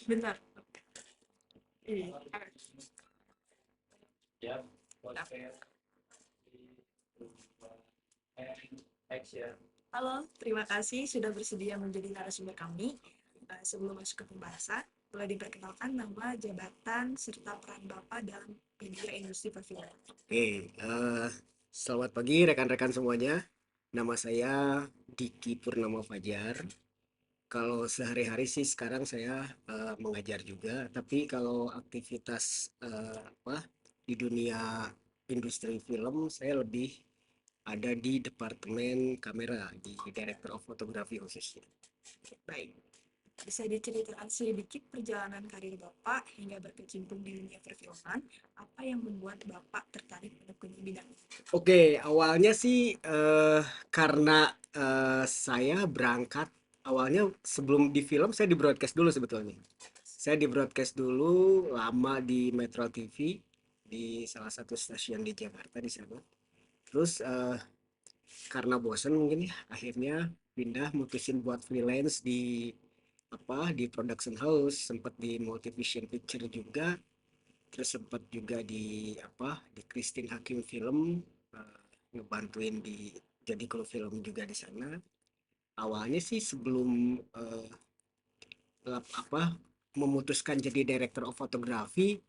Bentar. Iya. Halo, terima kasih sudah bersedia menjadi narasumber kami. Sebelum masuk ke pembahasan, boleh diperkenalkan nama, jabatan, serta peran Bapak dalam media industri perfilman. Oke, selamat pagi rekan-rekan semuanya. Nama saya Diki Purnama Fajar. Kalau sehari-hari sih sekarang saya mengajar juga, tapi kalau aktivitas apa di dunia industri film saya lebih ada di departemen kamera di Director of Photography khususnya. Baik, bisa diceritakan sedikit perjalanan karir Bapak hingga berkecimpung di dunia perfilman? Apa yang membuat Bapak tertarik menekuni bidang ini? Oke, awalnya sih karena saya berangkat awalnya sebelum di film saya di broadcast dulu sebetulnya. Saya di broadcast dulu lama di Metro TV di salah satu stasiun di Jakarta di sana. Terus karena bosan mungkin ya akhirnya pindah mutusin buat freelance di di production house, sempat di Multivision Picture juga, terus sempat juga di di Christine Hakim Film, ngebantuin di jadi kru film juga di sana. Awalnya sih sebelum memutuskan jadi director of photography,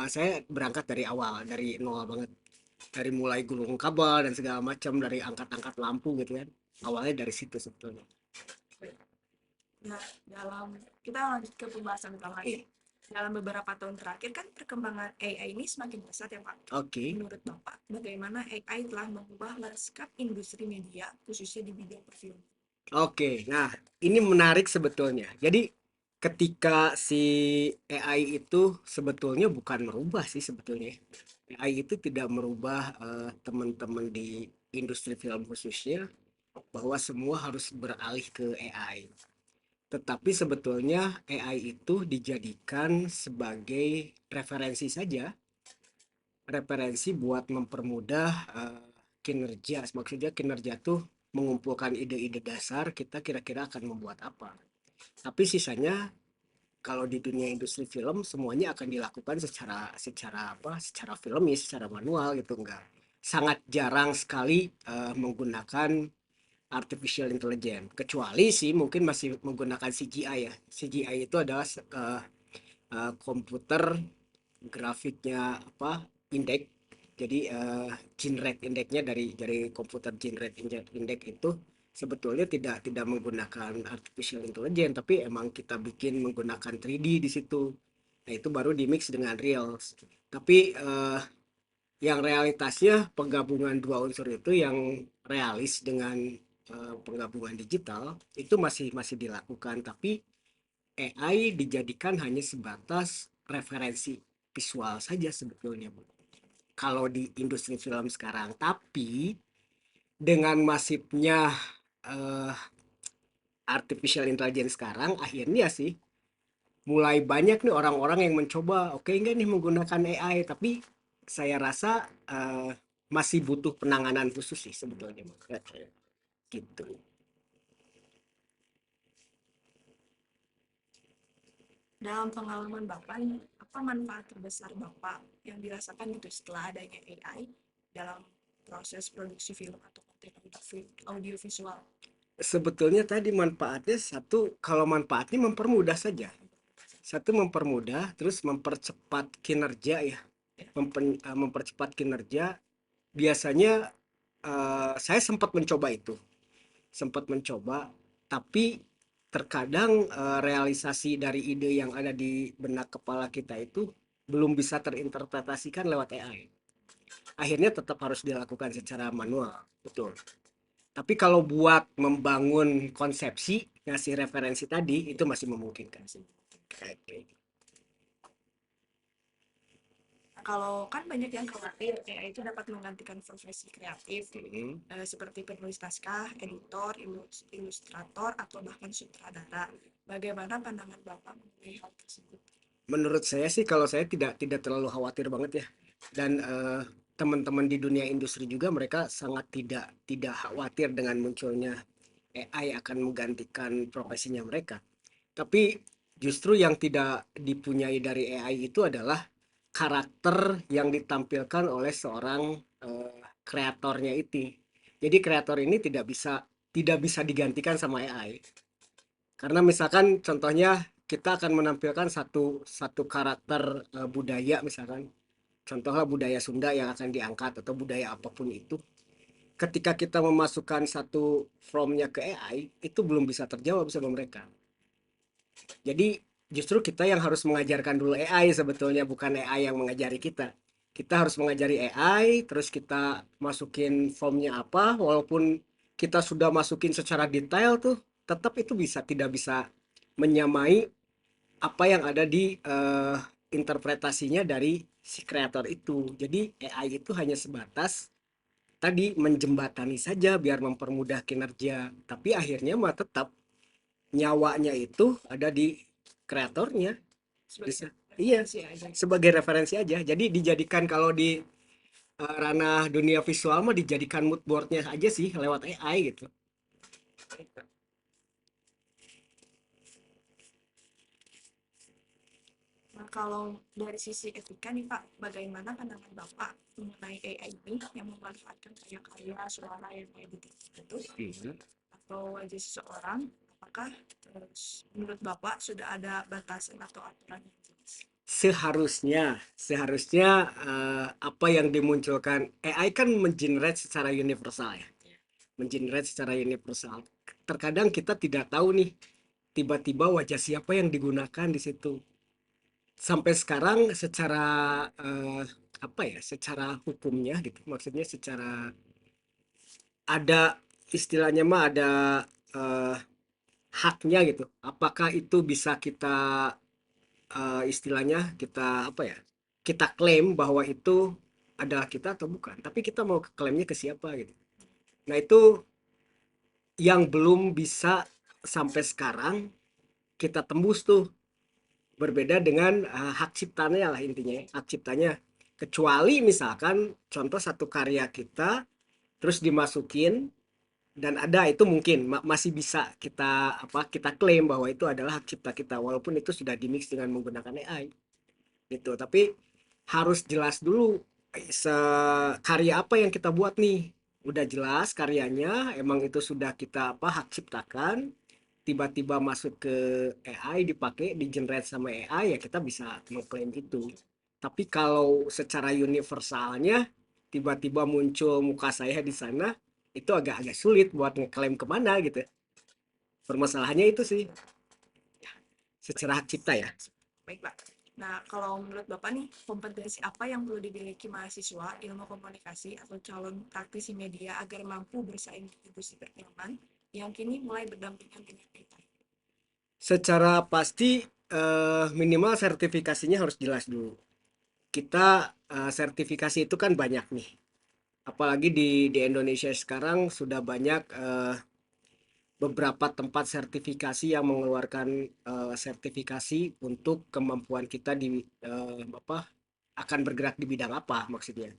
saya berangkat dari awal, dari nol banget, dari mulai gulung kabel dan segala macam, dari angkat-angkat lampu gitu kan. Awalnya dari situ sebetulnya. Nah, kita lanjut ke pembahasan utama lagi. Dalam beberapa tahun terakhir kan perkembangan AI ini semakin pesat ya Pak. Oke. Menurut Bapak, bagaimana AI telah mengubah lanskap industri media, khususnya di bidang perfilman? Oke, nah ini menarik sebetulnya. Jadi ketika si AI itu sebetulnya bukan merubah sih sebetulnya. AI itu tidak merubah teman-teman di industri film khususnya bahwa semua harus beralih ke AI. Tetapi sebetulnya AI itu dijadikan sebagai referensi saja, referensi buat mempermudah kinerja. Maksudnya kinerja tuh mengumpulkan ide-ide dasar kita kira-kira akan membuat apa. Tapi sisanya kalau di dunia industri film semuanya akan dilakukan secara secara filmis, secara manual gitu, enggak, sangat jarang sekali menggunakan artificial intelligence, kecuali sih mungkin masih menggunakan CGI ya. CGI itu adalah komputer grafiknya indeks. Jadi gene rate indexnya dari komputer gene rate index itu sebetulnya tidak menggunakan artificial intelligence, tapi emang kita bikin menggunakan 3D di situ. Nah itu baru di mix dengan reals. Tapi yang realitasnya penggabungan dua unsur itu yang realis dengan penggabungan digital itu masih masih dilakukan, tapi AI dijadikan hanya sebatas referensi visual saja sebetulnya Bu, kalau di industri film sekarang. Tapi dengan masifnya eh, artificial intelligence sekarang, akhirnya sih mulai banyak nih orang-orang yang mencoba, oke enggak nih menggunakan AI, tapi saya rasa eh, masih butuh penanganan khusus sih sebetulnya gitu. Dalam pengalaman Bapak, apa manfaat terbesar Bapak yang dirasakan itu setelah adanya AI dalam proses produksi film atau konten audiovisual? Sebetulnya tadi manfaatnya satu, kalau manfaatnya mempermudah saja. Satu mempermudah, terus mempercepat kinerja ya, mempercepat kinerja. Biasanya saya sempat mencoba itu, sempat mencoba, tapi terkadang realisasi dari ide yang ada di benak kepala kita itu belum bisa terinterpretasikan lewat AI. Akhirnya tetap harus dilakukan secara manual, betul. Tapi kalau buat membangun konsepsi, ngasih referensi tadi, itu masih memungkinkan sih. Oke. Kalau kan banyak yang khawatir AI itu dapat menggantikan profesi kreatif Mhm. seperti penulis naskah, editor, ilustrator, atau bahkan sutradara. Bagaimana pandangan Bapak mengenai hal tersebut? Menurut saya sih kalau saya tidak terlalu khawatir banget ya. Dan teman-teman di dunia industri juga mereka sangat tidak tidak khawatir dengan munculnya AI akan menggantikan profesinya mereka. Tapi justru yang tidak dipunyai dari AI itu adalah karakter yang ditampilkan oleh seorang kreatornya itu. Jadi kreator ini tidak bisa digantikan sama AI. Karena misalkan contohnya kita akan menampilkan satu satu karakter budaya misalkan, contohnya budaya Sunda yang akan diangkat atau budaya apapun itu. Ketika kita memasukkan satu prompt-nya ke AI, itu belum bisa terjawab sama mereka. Jadi justru kita yang harus mengajarkan dulu AI sebetulnya, bukan AI yang mengajari kita. Kita harus mengajari AI, terus kita masukin formnya apa, walaupun kita sudah masukin secara detail tuh, tetap itu tidak bisa menyamai apa yang ada di interpretasinya dari si kreator itu. Jadi AI itu hanya sebatas tadi menjembatani saja biar mempermudah kinerja, tapi akhirnya mah tetap nyawanya itu ada di kreatornya. sebagai Bisa, iya, referensi aja. sebagai referensi aja. Jadi dijadikan kalau di ranah dunia visual mah dijadikan mood boardnya aja sih lewat AI gitu. Nah, kalau dari sisi etika nih Pak, bagaimana pandangan Bapak mengenai AI ini yang memanfaatkan karya-karya suara yang editing itu atau wajah seseorang, apakah menurut Bapak sudah ada batasan atau aturan yang jelas? Seharusnya, seharusnya apa yang dimunculkan AI kan mengenerate secara universal ya, mengenerate secara universal. Terkadang kita tidak tahu nih, tiba-tiba wajah siapa yang digunakan di situ. Sampai sekarang secara apa ya, secara hukumnya gitu, maksudnya secara ada istilahnya mah ada eh, haknya gitu. Apakah itu bisa kita istilahnya kita apa ya? Kita klaim bahwa itu adalah kita atau bukan. Tapi kita mau klaimnya ke siapa gitu. Nah, itu yang belum bisa sampai sekarang kita tembus tuh. Berbeda dengan hak ciptanya lah intinya, hak ciptanya. Kecuali misalkan contoh satu karya kita terus dimasukin dan ada itu mungkin masih bisa kita kita klaim bahwa itu adalah hak cipta kita walaupun itu sudah dimix dengan menggunakan AI gitu. Tapi harus jelas dulu karya apa yang kita buat nih, udah jelas karyanya emang itu sudah kita hak ciptakan, tiba-tiba masuk ke AI dipakai di generate sama AI ya kita bisa mengklaim itu. Tapi kalau secara universalnya tiba-tiba muncul muka saya di sana, itu agak-agak sulit buat ngeklaim kemana gitu. Permasalahannya itu sih Baik, secara hak cipta ya. baik Pak. Nah, kalau menurut Bapak nih, kompetensi apa yang perlu dimiliki mahasiswa ilmu komunikasi atau calon praktisi media agar mampu bersaing di industri perfilman yang kini mulai berdampingan dengan AI? Secara pasti minimal sertifikasinya harus jelas dulu. Kita sertifikasi itu kan banyak nih. Apalagi di Indonesia sekarang sudah banyak beberapa tempat sertifikasi yang mengeluarkan sertifikasi untuk kemampuan kita di akan bergerak di bidang apa maksudnya.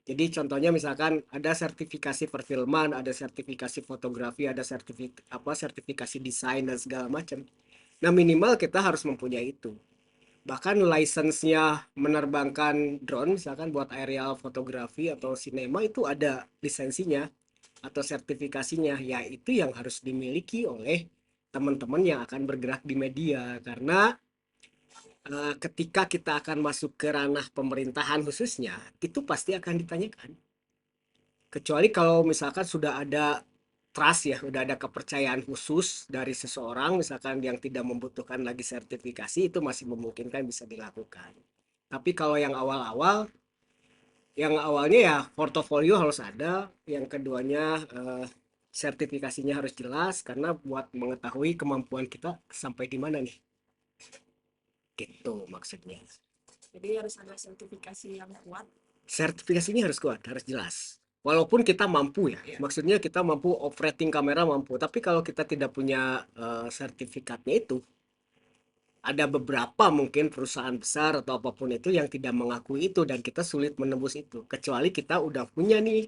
Jadi contohnya misalkan ada sertifikasi perfilman, ada sertifikasi fotografi, ada sertifikasi desain dan segala macam. Nah, minimal kita harus mempunyai itu. Bahkan license-nya menerbangkan drone misalkan buat aerial fotografi atau sinema itu ada lisensinya atau sertifikasinya, ya itu yang harus dimiliki oleh teman-teman yang akan bergerak di media. Karena ketika kita akan masuk ke ranah pemerintahan khususnya itu pasti akan ditanyakan, kecuali kalau misalkan sudah ada trust ya, udah ada kepercayaan khusus dari seseorang misalkan yang tidak membutuhkan lagi sertifikasi, itu masih memungkinkan bisa dilakukan. Tapi kalau yang awalnya ya portofolio harus ada, yang keduanya sertifikasinya harus jelas karena buat mengetahui kemampuan kita sampai di mana nih, gitu maksudnya. Jadi harus ada sertifikasi yang kuat. Sertifikasinya harus kuat, harus jelas. Walaupun kita mampu ya, maksudnya kita mampu operating kamera mampu, tapi kalau kita tidak punya sertifikatnya itu, ada beberapa mungkin perusahaan besar atau apapun itu yang tidak mengakui itu dan kita sulit menembus itu. Kecuali kita udah punya nih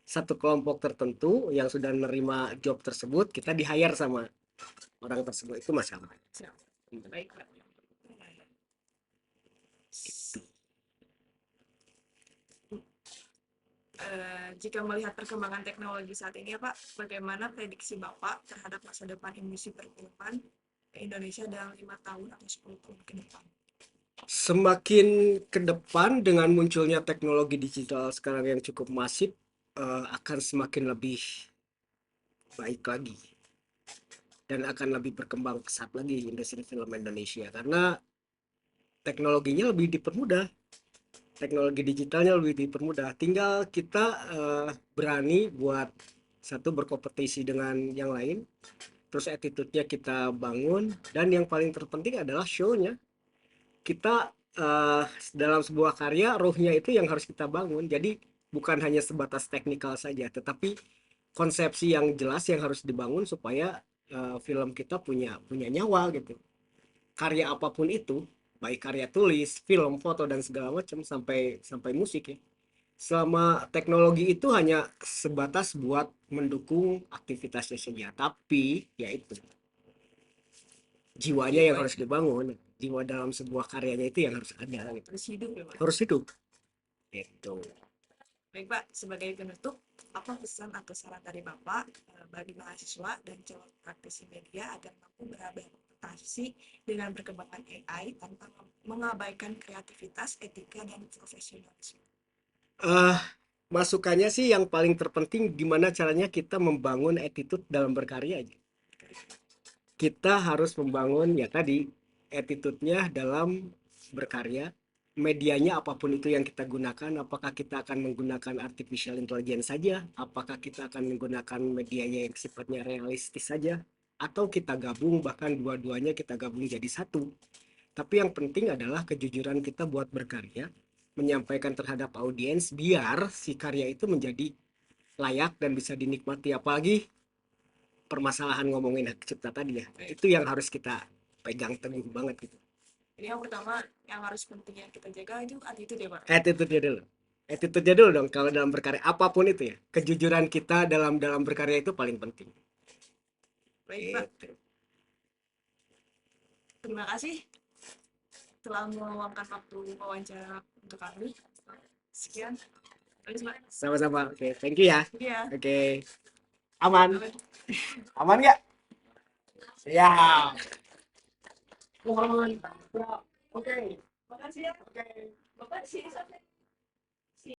satu kelompok tertentu yang sudah menerima job tersebut, kita di hire sama orang tersebut itu masih aman. Siap. Baik, Pak. Jika melihat perkembangan teknologi saat ini ya Pak, bagaimana prediksi Bapak terhadap masa depan industri perfilman Indonesia dalam 5 tahun atau 10 tahun ke depan? Semakin ke depan dengan munculnya teknologi digital sekarang yang cukup masif, akan semakin lebih baik lagi dan akan lebih berkembang pesat lagi industri film Indonesia karena teknologinya lebih dipermudah, teknologi digitalnya lebih dipermudah. Tinggal kita berani buat satu berkompetisi dengan yang lain, terus attitude-nya kita bangun, dan yang paling terpenting adalah show-nya. Kita dalam sebuah karya ruhnya itu yang harus kita bangun. Jadi bukan hanya sebatas teknikal saja, tetapi konsepsi yang jelas yang harus dibangun supaya film kita punya nyawa gitu. Karya apapun itu, baik karya tulis, film, foto dan segala macam sampai sampai musik ya. Selama teknologi itu hanya sebatas buat mendukung aktivitasnya saja, tapi ya itu jiwanya yang harus dibangun, jiwa dalam sebuah karyanya itu yang harus ada gitu. Harus hidup ya Pak. Harus hidup itu. Baik Pak, sebagai penutup, apa pesan atau saran dari Bapak bagi mahasiswa dan calon praktisi media agar mampu beradaptasi dengan perkembangan AI tanpa mengabaikan kreativitas, etika, dan profesionalisme? eh Masukannya sih yang paling terpenting gimana caranya kita membangun attitude dalam berkarya aja. Kita harus membangun ya tadi attitude-nya dalam berkarya. Medianya apapun itu yang kita gunakan, apakah kita akan menggunakan artificial intelligence saja, apakah kita akan menggunakan medianya yang sifatnya realistis saja, atau kita gabung, bahkan dua-duanya kita gabung jadi satu. Tapi yang penting adalah kejujuran kita buat berkarya, menyampaikan terhadap audiens biar si karya itu menjadi layak dan bisa dinikmati. Apalagi permasalahan ngomongin hak cipta tadi ya, itu yang harus kita pegang teguh banget gitu. Jadi yang pertama yang harus pentingnya kita jaga itu attitude ya Pak. Attitude-nya dulu. Attitude-nya dulu dong kalau dalam berkarya apapun itu ya. Kejujuran kita dalam dalam berkarya itu paling penting. Baik Pak, Gitu. terima kasih telah meluangkan waktu wawancara untuk kami. Sekian. Terus Pak. Sama-sama. Oke, thank you ya. Iya. Oke. Aman. Amin. Aman nggak? Ya. Mohon. Oke. Makasih ya. Oke. Makasih.